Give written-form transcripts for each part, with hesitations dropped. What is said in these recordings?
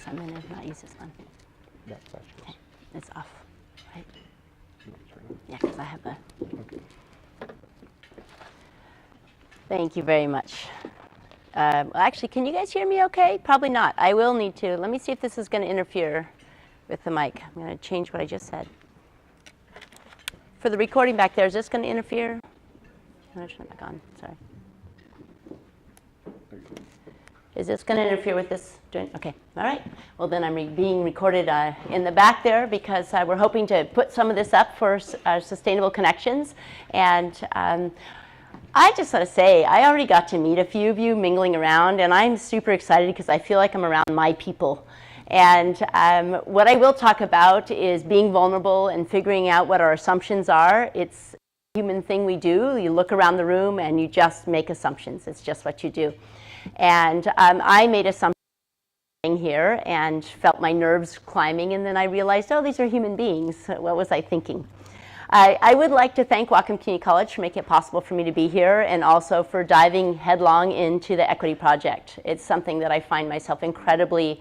I'm going to not use this one. That's yours. Okay. It's off, right? Turn Yeah, because I have a... it. Okay. Thank you very much. Actually, can you guys hear me okay? Probably not. I will need to. Let me see if this is going to interfere with the mic. I'm going to change what I just said. For the recording back there, is this going to interfere? I'm going to turn it back on. Sorry. Is this going to interfere with this? Okay. All right. Well, then I'm being recorded in the back there because we're hoping to put some of this up for Sustainable Connections. And I just want to say, I already got to meet a few of you mingling around, and I'm super excited because I feel like I'm around my people. And what I will talk about is being vulnerable and figuring out what our assumptions are. It's a human thing we do. You look around the room and you just make assumptions. It's just what you do. And I made assumptions here and felt my nerves climbing, and then I realized, oh, these are human beings. What was I thinking? I would like to thank Whatcom Community College for making it possible for me to be here, and also for diving headlong into the Equity Project. It's something that I find myself incredibly,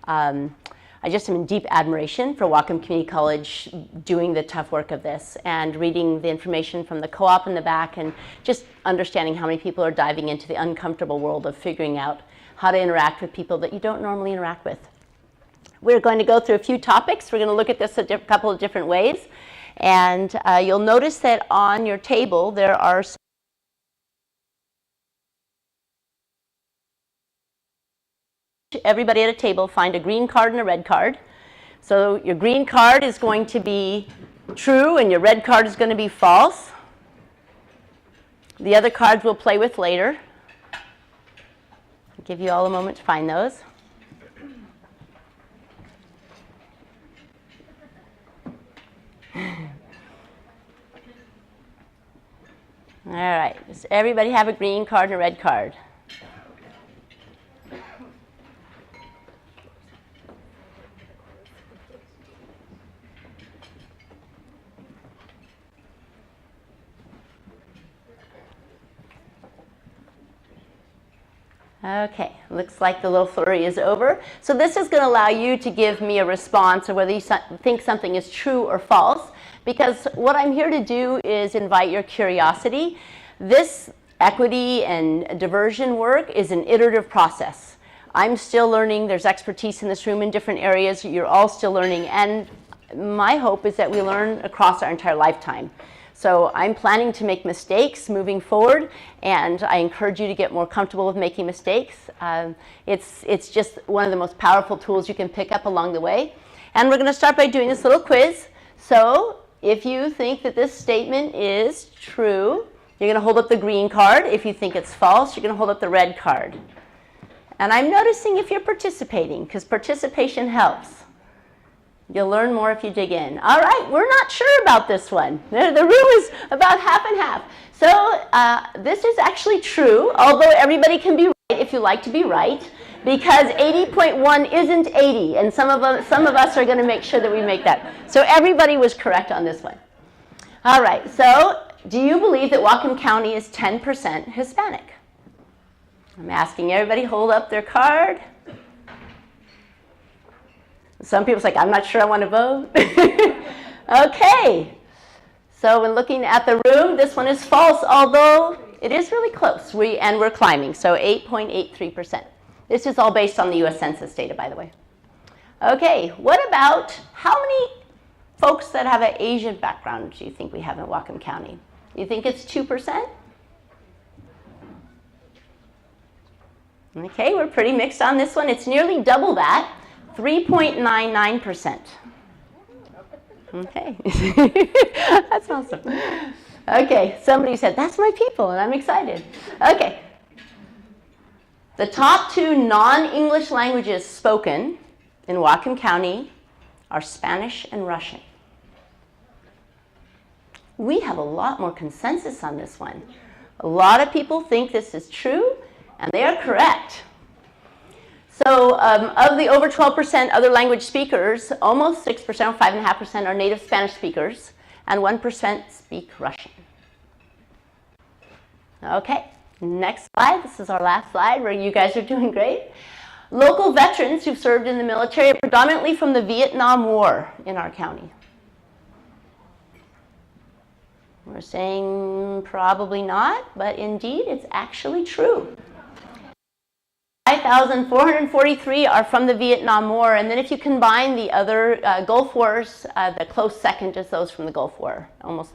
I just am in deep admiration for Whatcom Community College doing the tough work of this, and reading the information from the co-op in the back, and just understanding how many people are diving into the uncomfortable world of figuring out how to interact with people that you don't normally interact with. We're going to go through a few topics. We're going to look at this a couple of different ways. And you'll notice that on your table there are everybody at a table find a green card and a red card. So your green card is going to be true and your red card is going to be false. The other cards we'll play with later. I'll give you all a moment to find those. All right, does everybody have a green card and a red card? Okay, looks like the little flurry is over. So this is going to allow you to give me a response of whether you think something is true or false, because what I'm here to do is invite your curiosity. This equity and diversion work is an iterative process. I'm still learning. There's expertise in this room in different areas. You're all still learning, and my hope is that we learn across our entire lifetime. So I'm planning to make mistakes moving forward, and I encourage you to get more comfortable with making mistakes. It's just one of the most powerful tools you can pick up along the way. And we're going to start by doing this little quiz. So if you think that this statement is true, you're going to hold up the green card. If you think it's false, you're going to hold up the red card. And I'm noticing if you're participating, because participation helps. You'll learn more if you dig in. All right, we're not sure about this one. The room is about half and half. So this is actually true, although everybody can be right if you like to be right, because 80.1 isn't 80, and some of us are going to make sure that we make that. So everybody was correct on this one. All right, so do you believe that Whatcom County is 10% Hispanic? I'm asking everybody hold up their card. Some people say, I'm not sure I want to vote. Okay. So when looking at the room, this one is false, although it is really close. We're climbing, so 8.83%. This is all based on the US Census data, by the way. Okay, what about how many folks that have an Asian background do you think we have in Whatcom County? You think it's 2%? Okay, we're pretty mixed on this one. It's nearly double that. 3.99%. Okay, that's awesome. Okay, somebody said, that's my people, and I'm excited. Okay, the top two non-English languages spoken in Whatcom County are Spanish and Russian. We have a lot more consensus on this one. A lot of people think this is true, and they are correct. So of the over 12% other language speakers, almost 6%, or 5.5% are native Spanish speakers, and 1% speak Russian. Okay, next slide. This is our last slide where you guys are doing great. Local veterans who've served in the military are predominantly from the Vietnam War in our county. We're saying probably not, but indeed it's actually true. 5,443 are from the Vietnam War, and then if you combine the other Gulf Wars, the close second is those from the Gulf War, almost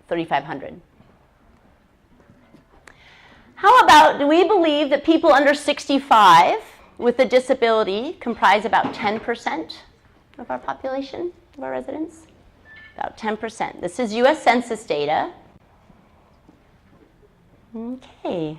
3,500. How about, do we believe that people under 65 with a disability comprise about 10% of our population, of our residents? About 10%. This is US Census data. Okay,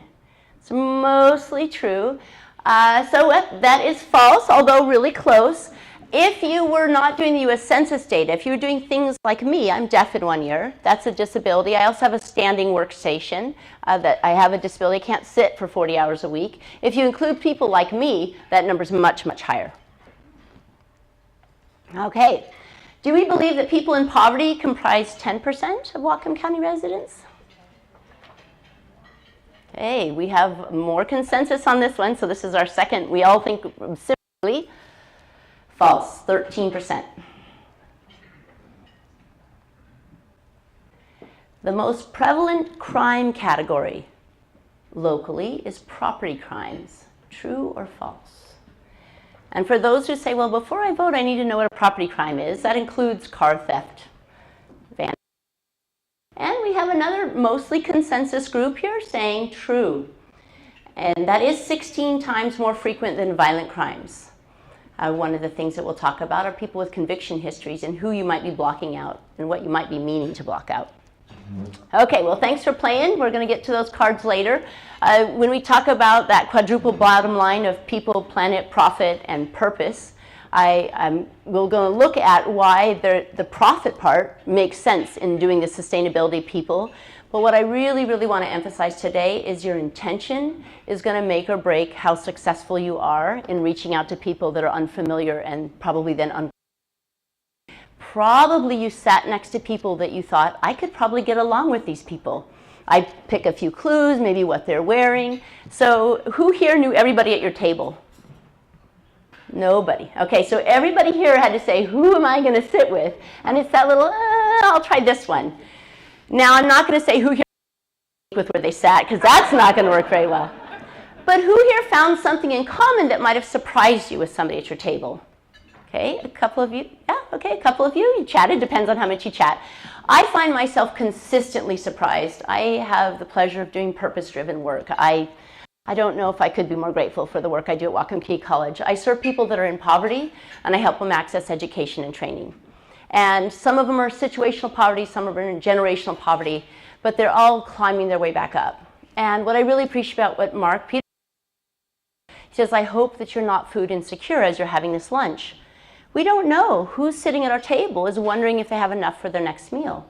it's mostly true. So that is false, although really close. If you were not doing the US Census data, if you were doing things like me, I'm deaf in one ear, that's a disability. I also have a standing workstation, that I have a disability, I can't sit for 40 hours a week. If you include people like me, that number's much, much higher. Okay, do we believe that people in poverty comprise 10% of Whatcom County residents? Okay, we have more consensus on this one, so this is our second. We all think similarly. False, 13%. The most prevalent crime category locally is property crimes. True or false? And for those who say, well, before I vote, I need to know what a property crime is, that includes car theft, vandalism. And we have another mostly consensus group here saying true. And that is 16 times more frequent than violent crimes. One of the things that we'll talk about are people with conviction histories and who you might be blocking out and what you might be meaning to block out. Okay, well, thanks for playing. We're going to get to those cards later. When we talk about that quadruple bottom line of people, planet, profit, and purpose, we're going to look at why the profit part makes sense in doing the sustainability people. But what I really, really want to emphasize today is your intention is going to make or break how successful you are in reaching out to people that are unfamiliar and probably then Probably you sat next to people that you thought, I could probably get along with these people. I pick a few clues, maybe what they're wearing. So who here knew everybody at your table? Nobody. Okay, so everybody here had to say, who am I going to sit with? And it's that little, I'll try this one. Now, I'm not going to say who here with where they sat, because that's not going to work very well. But who here found something in common that might have surprised you with somebody at your table? Okay, a couple of you. Yeah, okay, a couple of you. You chatted, depends on how much you chat. I find myself consistently surprised. I have the pleasure of doing purpose-driven work. I don't know if I could be more grateful for the work I do at Whatcom Community College. I serve people that are in poverty, and I help them access education and training. And some of them are situational poverty, some of them are in generational poverty, but they're all climbing their way back up. And what I really appreciate about what Mark Peter says, I hope that you're not food insecure as you're having this lunch. We don't know who's sitting at our table is wondering if they have enough for their next meal.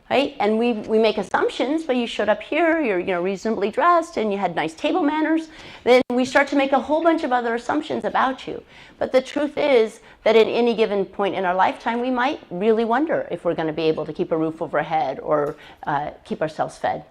Right? And we make assumptions, but you showed up here, you're reasonably dressed, and you had nice table manners. Then we start to make a whole bunch of other assumptions about you. But the truth is that at any given point in our lifetime, we might really wonder if we're going to be able to keep a roof over our head or keep ourselves fed.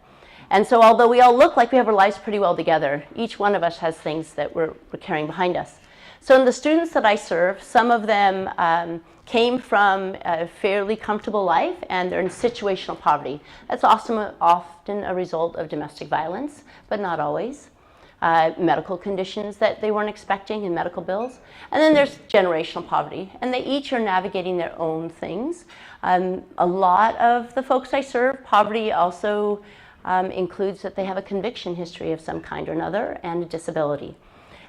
And so although we all look like we have our lives pretty well together, each one of us has things that we're carrying behind us. So in the students that I serve, some of them came from a fairly comfortable life and they're in situational poverty. That's often a result of domestic violence, but not always. Medical conditions that they weren't expecting and medical bills. And then there's generational poverty, and they each are navigating their own things. A lot of the folks I serve, poverty also includes that they have a conviction history of some kind or another and a disability.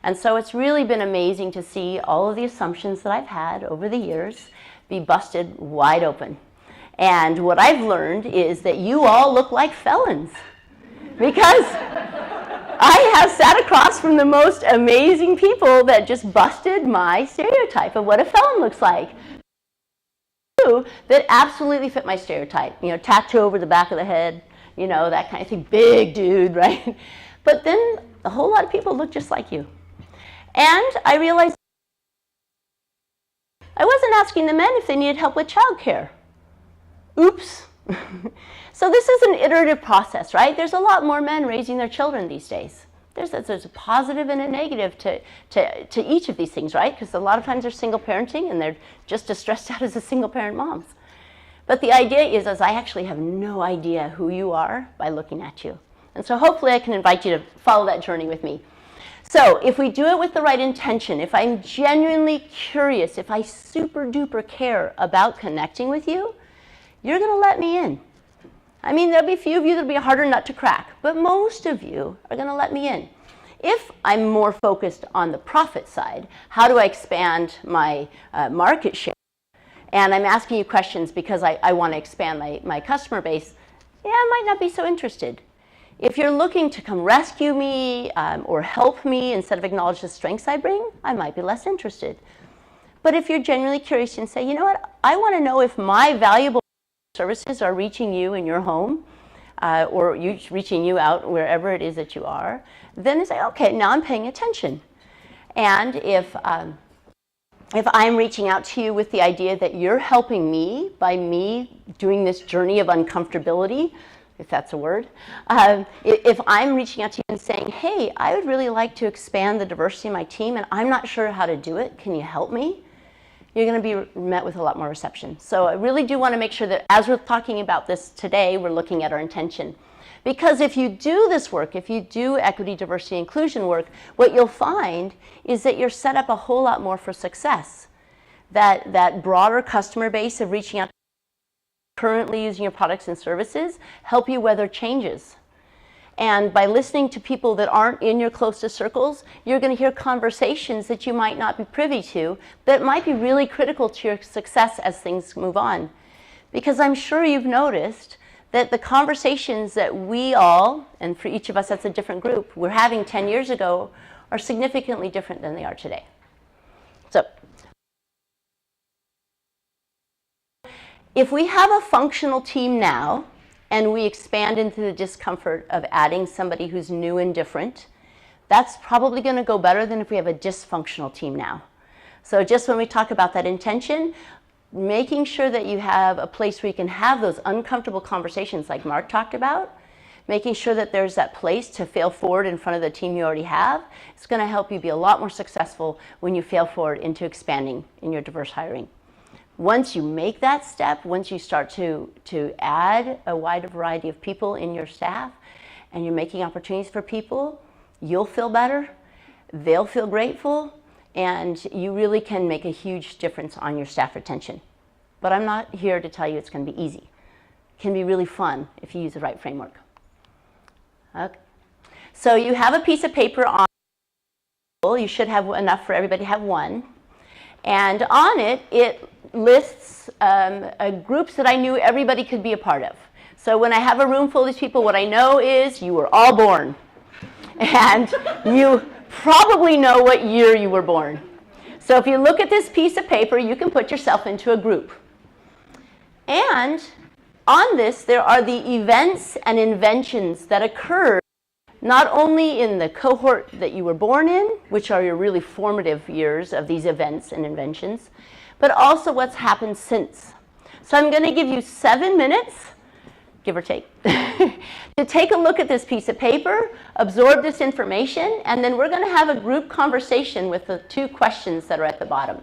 And so it's really been amazing to see all of the assumptions that I've had over the years be busted wide open. And what I've learned is that you all look like felons, because I have sat across from the most amazing people that just busted my stereotype of what a felon looks like. That absolutely fit my stereotype. You know, tattoo over the back of the head, you know, that kind of thing, big dude, right? But then a whole lot of people look just like you. And I realized I wasn't asking the men if they needed help with childcare. Oops. So this is an iterative process, right? There's a lot more men raising their children these days. There's a positive and a negative to each of these things, right? Because a lot of times they're single parenting and they're just as stressed out as the single parent moms. But the idea is I actually have no idea who you are by looking at you. And so hopefully I can invite you to follow that journey with me. So if we do it with the right intention, if I'm genuinely curious, if I super duper care about connecting with you, you're going to let me in. I mean, there'll be a few of you that'll be a harder nut to crack, but most of you are going to let me in. If I'm more focused on the profit side, how do I expand my market share? And I'm asking you questions because I want to expand my customer base, yeah, I might not be so interested. If you're looking to come rescue me or help me instead of acknowledge the strengths I bring, I might be less interested. But if you're genuinely curious and say, you know what, I want to know if my valuable services are reaching you in your home or reaching you out wherever it is that you are, then you say, okay, now I'm paying attention. And if I'm reaching out to you with the idea that you're helping me by me doing this journey of uncomfortability, if that's a word, if I'm reaching out to you and saying, hey, I would really like to expand the diversity in my team and I'm not sure how to do it, can you help me? You're going to be met with a lot more reception. So I really do want to make sure that as we're talking about this today, we're looking at our intention. Because if you do this work, if you do equity, diversity, inclusion work, what you'll find is that you're set up a whole lot more for success. That broader customer base of reaching out to currently using your products and services help you weather changes. And by listening to people that aren't in your closest circles, you're going to hear conversations that you might not be privy to that might be really critical to your success as things move on. Because I'm sure you've noticed that the conversations that we all, and for each of us that's a different group, we're having 10 years ago are significantly different than they are today. So if we have a functional team now, and we expand into the discomfort of adding somebody who's new and different, that's probably going to go better than if we have a dysfunctional team now. So just when we talk about that intention, making sure that you have a place where you can have those uncomfortable conversations like Mark talked about, making sure that there's that place to fail forward in front of the team you already have, it's going to help you be a lot more successful when you fail forward into expanding in your diverse hiring. Once you make that step, once you start to add a wider variety of people in your staff and you're making opportunities for people, you'll feel better, they'll feel grateful, and you really can make a huge difference on your staff retention. But I'm not here to tell you it's going to be easy. It can be really fun if you use the right framework. Okay. So you have a piece of paper on, you should have enough for everybody to have one. And on it, it lists groups that I knew everybody could be a part of. So when I have a room full of these people, what I know is you were all born. And you probably know what year you were born. So if you look at this piece of paper, you can put yourself into a group. And on this, there are the events and inventions that occurred not only in the cohort that you were born in, which are your really formative years of these events and inventions, but also what's happened since. So I'm going to give you 7 minutes, give or take, to take a look at this piece of paper, absorb this information, and then we're going to have a group conversation with the 2 questions that are at the bottom.